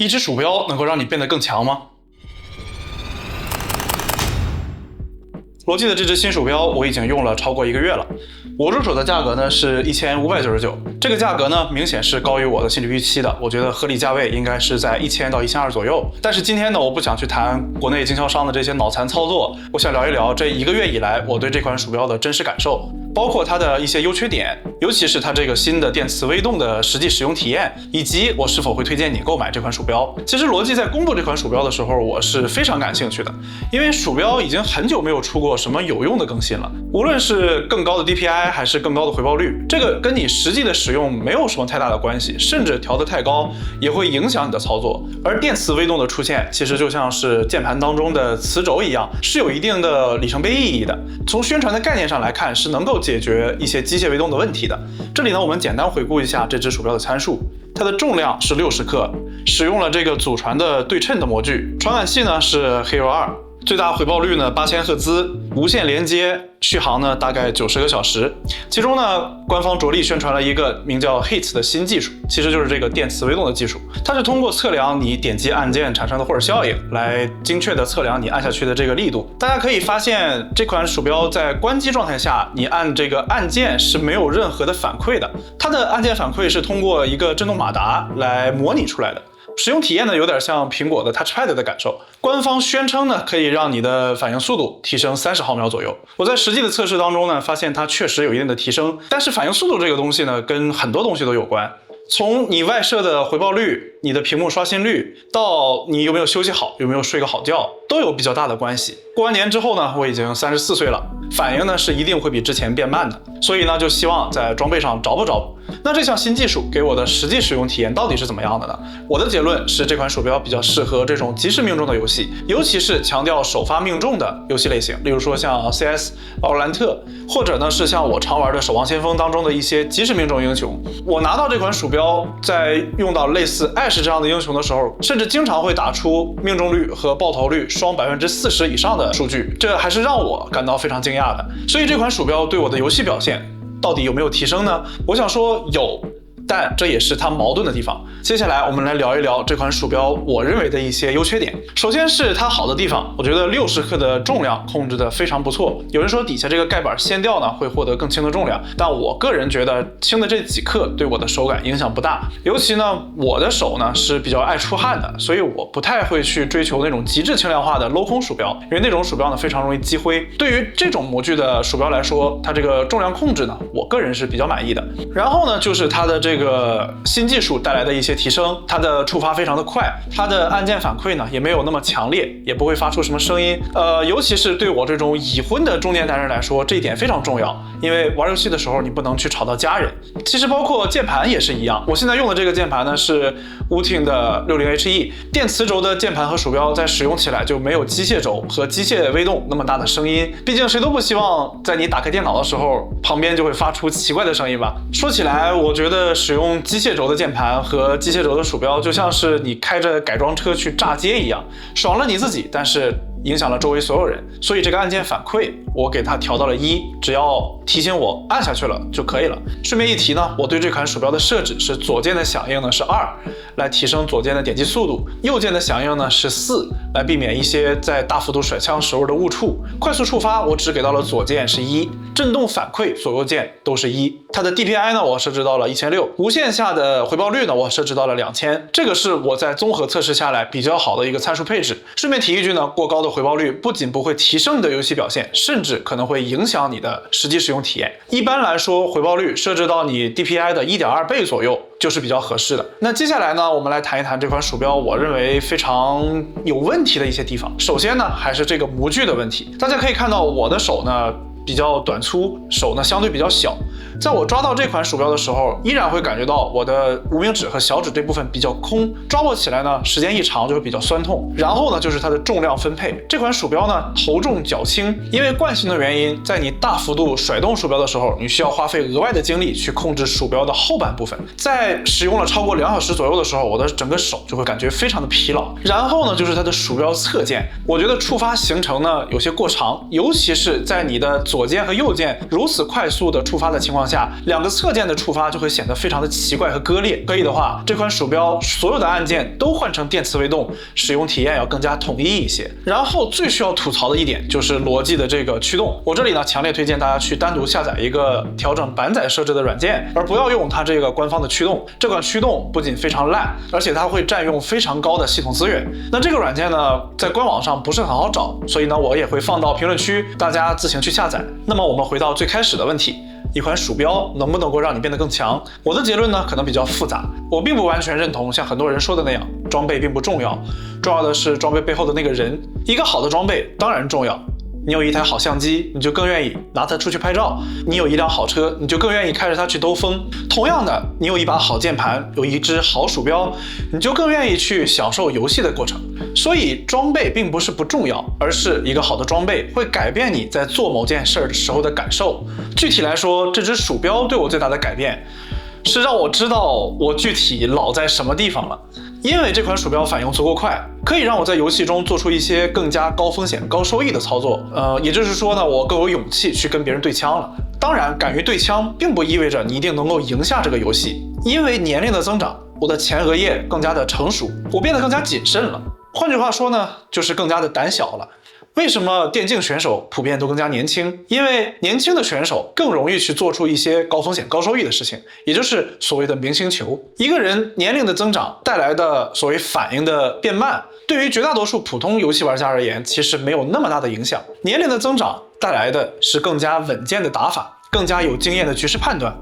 一只鼠標能夠讓你变得更強嗎？罗技的这只新鼠標我已经用了超过1个月了，我入手的價格呢是1599，這個價格呢明顯是高於我的心理預期的，我覺得合理價位應該是在1000到1200左右。但是今天呢，我不想去談國內經銷商的這些腦殘操作，我想聊一聊這1個月以來我對這款鼠標的真實感受，包括它的一些優缺點，尤其是它這個新的電磁微動的實際使用體驗，以及我是否會推薦你購買這款鼠標。其實羅技在公布這款鼠標的時候，我是非常感興趣的，因為鼠標已經很久沒有出過什麼有用的更新了，無論是更高的 DPI 還是更高的回報率，這個跟你實際的使用沒有什麼太大的關係，甚至調得太高也會影響你的操作。而電磁微動的出現，其實就像是鍵盤當中的磁軸一樣，是有一定的里程碑意義的。從宣傳的概念上來看，是能夠解決一些機械微動的問題的。這裡呢，我們簡單回顧一下這只鼠標的參數。它的重量是60克，使用了這個祖傳的對稱的模具，傳感器呢是 Hero 2。最大回報率呢8000赫茲，無線連接，續航呢大概90個小時。其中呢，官方着力宣傳了一個名叫 HIT 的新技術，其實就是這個電磁微動的技術。它是通過測量你點擊按鍵產生的霍爾效應，來精確的測量你按下去的這個力度。大家可以發現，這款鼠標在關機狀態下，你按這個按鍵是沒有任何的反饋的。它的按鍵反饋是通過一個震動馬達來模擬出來的。使用體驗呢，有點像蘋果的 Touchpad 的感受。官方宣稱呢，可以讓你的反應速度提升30毫秒左右。我在實際的測試當中呢，發現它確實有一定的提升。但是反應速度這個東西呢，跟很多東西都有關。從你外設的回報率、你的屏幕刷新率，到你有沒有休息好、有沒有睡個好覺，都有比較大的關係。過完年之後呢，我已經34歲了，反應呢是一定會比之前變慢的。所以呢，就希望在裝備上找補找補。那這項新技術給我的實際使用體驗到底是怎麼樣的呢？我的結論是，這款鼠標比較適合這種即時命中的遊戲，尤其是強調首發命中的遊戲類型，例如說像 CS、奧爾蘭特，或者呢是像我常玩的守望先鋒當中的一些即時命中英雄。我拿到這款鼠標，在用到類似艾什這樣的英雄的時候，甚至經常會打出命中率和爆頭率雙40%以上的數據，這還是讓我感到非常驚訝的。所以這款鼠標對我的遊戲表現到底有沒有提升呢？我想說有，但這也是它矛盾的地方。接下來我們來聊一聊這款鼠標我認為的一些優缺點。首先是它好的地方，我覺得60克的重量控制得非常不錯。有人說底下這個蓋板掀掉呢會獲得更輕的重量，但我個人覺得輕的這幾克對我的手感影響不大。尤其呢，我的手呢是比較愛出汗的，所以我不太會去追求那種極致輕量化的鏤空鼠標，因為那種鼠標呢非常容易積灰。對於這種模具的鼠標來說，它這個重量控制呢，我個人是比較滿意的。然後呢，就是它的這個新技術帶來的一些提升，它的觸發非常的快，它的按鍵反饋呢也沒有那麼強烈，也不會發出什麼聲音。尤其是對我這種已婚的中年男人來說，這一點非常重要，因為玩遊戲的時候你不能去吵到家人。其實包括鍵盤也是一樣，我現在用的這個鍵盤呢是 Wooting 的 60HE 電磁軸的鍵盤和鼠標，在使用起來就沒有機械軸和機械微動那麼大的聲音。畢竟誰都不希望在你打開電腦的時候，旁邊就會發出奇怪的聲音吧。說起來，我覺得使用機械軸的鍵盤和機械軸的鼠標，就像是你開着改裝車去炸街一樣，爽了你自己，但是影響了周圍所有人。所以這個按鍵反饋我給它調到了1，只要提醒我按下去了就可以了。順便一提呢，我對這款鼠標的設置是左鍵的響應呢是2，來提升左鍵的點擊速度，右鍵的響應呢是4，來避免一些在大幅度甩槍時候的誤觸。快速觸發我只給到了左鍵是1，震動反饋左右鍵都是1。它的 DPI 呢我設置到了1600，無線下的回報率呢我設置到了2000，這個是我在綜合測試下來比較好的一個參數配置。順便提一句呢，過高的回報率不僅不會提升你的遊戲表現，甚至可能會影響你的實際使用體驗。一般來說，回報率設置到你 DPI 的1.2倍左右就是比較合適的。那接下來呢，我們來談一談這款鼠標我認為非常有問題的一些地方。首先呢，還是這個模具的問題。大家可以看到我的手呢比較短粗，手呢相對比較小。在我抓到這款鼠標的時候，依然會感覺到我的無名指和小指這部分比較空，抓握起來呢，時間一長就會比較酸痛。然後呢，就是它的重量分配。這款鼠標呢，頭重腳輕，因為慣性的原因，在你大幅度甩動鼠標的時候，你需要花費額外的精力去控制鼠標的後半部分。在使用了超過2小時左右的時候，我的整個手就會感覺非常的疲勞。然後呢，就是它的鼠標側鍵，我覺得觸發行程呢有些過長，尤其是在你的左鍵和右鍵如此快速的觸發的情況下，2个側鍵的觸發就會顯得非常的奇怪和割裂。可以的話，這款鼠標所有的按鍵都換成電磁微動，使用體驗要更加統一一些。然後最需要吐槽的一點就是羅技的這個驅動，我這裡呢強烈推薦大家去單獨下載一個調整板載設置的軟件，而不要用它這個官方的驅動。這款驅動不僅非常爛，而且它會佔用非常高的系統資源。那這個軟件呢，在官網上不是很好找，所以呢，我也會放到評論區，大家自行去下載。那麼我們回到最開始的問題，一款鼠標能不能夠讓你變得更強？我的結論呢，可能比較複雜。我並不完全認同像很多人說的那樣，裝備並不重要，重要的是裝備背後的那個人。一個好的裝備當然重要。你有一台好相機，你就更願意拿它出去拍照；你有一輛好車，你就更願意開着它去兜風。同樣的，你有一把好鍵盤，有一隻好鼠標，你就更願意去享受遊戲的過程。所以裝備並不是不重要，而是一個好的裝備會改變你在做某件事的時候的感受。具體來說，這隻鼠標對我最大的改變是讓我知道我具體老在什麼地方了。因為這款鼠標反應足夠快，可以讓我在遊戲中做出一些更加高風險高收益的操作。也就是說呢，我更有勇氣去跟別人對槍了。當然，敢於對槍並不意味着你一定能夠贏下這個遊戲。因為年齡的增長，我的前額葉更加的成熟，我變得更加謹慎了。換句話說呢，就是更加的膽小了。為什麼電競選手普遍都更加年輕？因為年輕的選手更容易去做出一些高風險高收益的事情，也就是所謂的明星球。一個人年齡的增長帶來的所謂反應的變慢，對於絕大多數普通遊戲玩家而言，其實沒有那麼大的影響。年齡的增長帶來的是更加穩健的打法，更加有經驗的局勢判斷，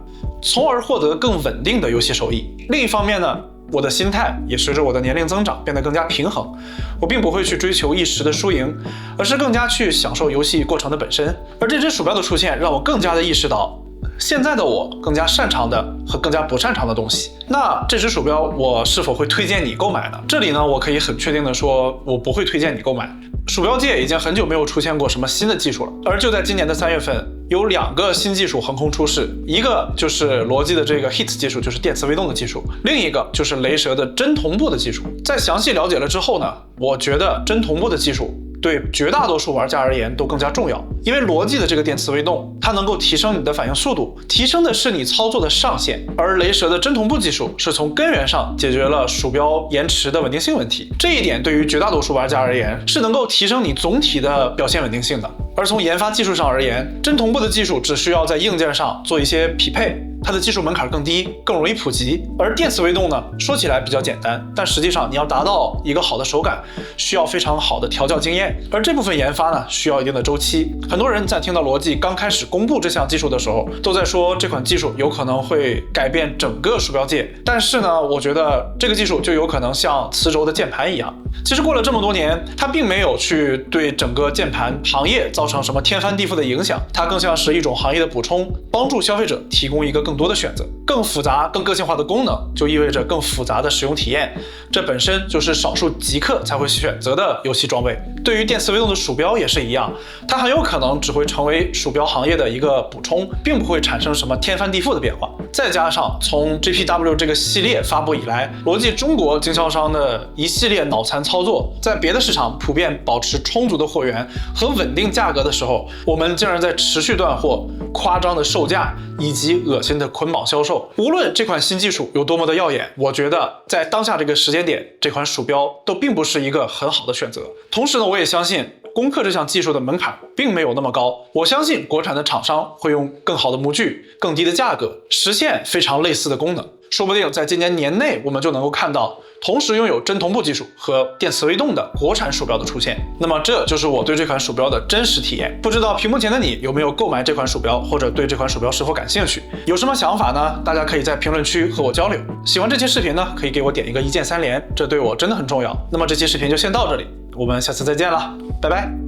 從而獲得更穩定的遊戲收益。另一方面呢，我的心態也隨着我的年齡增長變得更加平衡，我並不會去追求一時的輸贏，而是更加去享受遊戲過程的本身。而這隻鼠標的出現讓我更加的意識到，現在的我更加擅長的和更加不擅長的東西。那這隻鼠標我是否會推薦你購買呢？這裡呢，我可以很確定的說，我不會推薦你購買。鼠標界已經很久沒有出現過什麼新的技術了，而就在今年的3月份，有2個新技術橫空出世，一個就是羅技的這個 HIT 技術，就是電磁微動的技術，另一個就是雷蛇的真同步的技術。在詳細了解了之後呢，我覺得真同步的技術對絕大多數玩家而言都更加重要，因為羅技的這個電磁微動，它能夠提升你的反應速度，提升的是你操作的上限，而雷蛇的真同步技術是從根源上解決了鼠標延遲的穩定性問題。這一點對於絕大多數玩家而言是能夠提升你總體的表現穩定性的。而從研發技術上而言，真同步的技術只需要在硬件上做一些匹配，它的技術門檻更低，更容易普及。而電磁微動呢，說起來比較簡單，但實際上你要達到一個好的手感，需要非常好的調教經驗，而這部分研發呢，需要一定的周期。很多人在聽到羅技剛開始公布這項技術的時候，都在說這款技術有可能會改變整個鼠標界。但是呢，我覺得這個技術就有可能像磁軸的鍵盤一樣，其實過了這麼多年，它並沒有去對整個鍵盤行業造成什麼天翻地覆的影響，它更像是一種行業的補充，幫助消費者提供一個更多的選擇。更複雜、更個性化的功能，就意味着更複雜的使用體驗，這本身就是少數極客才會選擇的遊戲裝備。對於電磁微動的鼠標也是一樣，它很有可能只會成為鼠標行業的一個補充，並不會產生什麼天翻地覆的變化。再加上從 GPW 這個系列發布以來，羅技中國經銷商的一系列腦殘操作，在別的市場普遍保持充足的貨源和穩定價格的時候，我們竟然在持續斷貨、誇張的售價以及惡心的捆綁銷售。無論這款新技術有多麼的耀眼，我覺得在當下這個時間點，這款鼠標都並不是一個很好的選擇。同時呢，我也相信攻克這項技術的門檻並沒有那麼高。我相信國產的廠商會用更好的模具、更低的價格，實現非常類似的功能。說不定在今年年內，我們就能夠看到同時擁有真同步技術和電磁微動的國產鼠標的出現。那麼這就是我對這款鼠標的真實體驗。不知道屏幕前的你有沒有購買這款鼠標，或者對這款鼠標是否感興趣？有什麼想法呢？大家可以在評論區和我交流。喜歡這期視頻呢，可以給我點一個1鍵3連，這對我真的很重要。那麼這期視頻就先到這裡，我們下次再見了，拜拜。